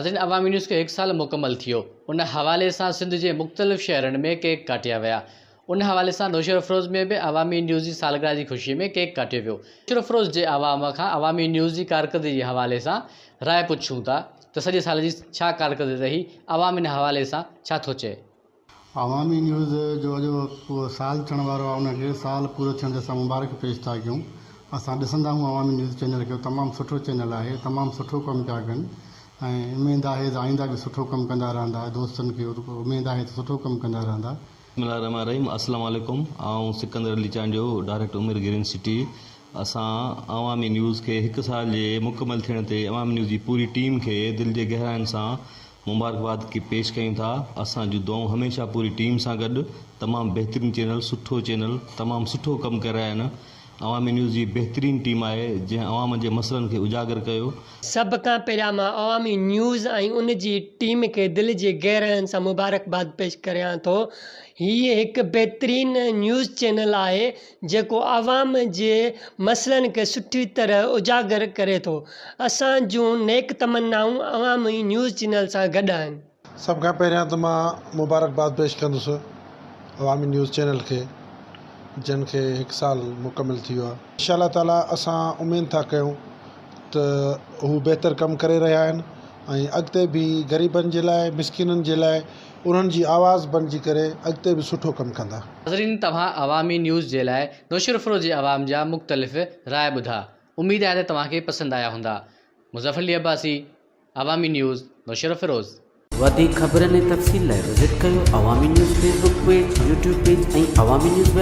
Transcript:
नाज़रीन, अवामी न्यूज़ खे 1 साल मुकम्मल थियो। उन हवाले सां सिंध जे मुख़्तलिफ़ शहरनि में केक काटिया विया। उन हवाले सां नौशर अफरोज़ में बि अवामी न्यूज़ जी सालगिरह जी ख़ुशी में केक काटियो वियो। नौशर अफरोज़ जे आवाम खां अवामी न्यूज़ जी कारकर्दगी जे हवाले सां राय पुछूं था त सॼे साल जी छा कारकर्दगी रही, आवाम इन हवाले सां छा थो चए। अवामी न्यूज़ जो अॼु साल थियण वारो आहे, उनखे साल पूरो थियण ते असां मुबारक पेश था कयूं। असां ॾिसंदा आहियूं अवामी न्यूज़ चैनल खे, तमामु सुठो चैनल आहे, तमामु सुठो कमु पिया कनि ऐं उमेदु आहे त आईंदा बि सुठो कमु कंदा रहंदा। दोस्तनि खे उमेदु आहे त सुठो कमु कंदा रहंदा। बिस्मिल्लाहिर्रहमानिर्रहीम। अस्सलाम वालेकुम। आऊं सिकंदर अली चांडियो, डायरेक्टर उमिर ग्रीन सिटी। असां अवामी न्यूज़ खे 1 साल जे मुकमल थियण ते अवामी न्यूज़ जी पूरी टीम खे दिलि जे गहराइनि सां मुबारकबाद की पेश कयूं था। असां जूं दुआऊं हमेशह पूरी टीम सां गॾु। तमामु बहितरीनु चैनल, सुठो चैनल, तमामु सुठो कमु करे रहिया आहिनि। अवामी न्यूज़ जी बहितरीनु टीम आहे जंहिं अवाम जे मसइलनि खे उजागर कयो। सभ खां पहिरियां मां अवामी न्यूज़ ऐं उन जी टीम खे दिलि जे गहराइनि सां मुबारकबाद पेश करियां थो। हीअ हिकु बहितरीनु न्यूज़ चैनल आहे जेको आवाम जे मसइलनि खे सुठी तरह उजागर करे थो। असां जूं नेक तमन्नाऊं अवामी न्यूज़ चैनल सां गॾु आहिनि। सभ खां पहिरियां त मां मुबारकबाद पेश कंदुसि अवामी न्यूज़ चैनल खे, जिन खे 1 साल मुकमल थी वियो आहे। इंशाअल्लाह ताला असां उमेदु था कयूं त हू बहितर कमु करे रहिया आहिनि ऐं अॻिते बि ग़रीबनि जे लाइ, मिसकिननि जे लाइ उन्हनि जी आवाज़ बणिजी करे अॻिते बि सुठो कमु कंदा। नाज़रीन, तव्हां अवामी न्यूज़ जे लाइ नौशर अफरोज़ जे आवाम जा मुख़्तलिफ़ राय ॿुधा। उमेदु आहे त तव्हांखे पसंदि आया हूंदा। मुज़फ़र अली अब्बासी, अवामी न्यूज़, नौशर अफरोज़। वधीक ख़बरनि ऐं तफ़सील लाइ विज़िट कयो अवामी news Facebook page, YouTube page ऐं अवामी न्यूज़ वेब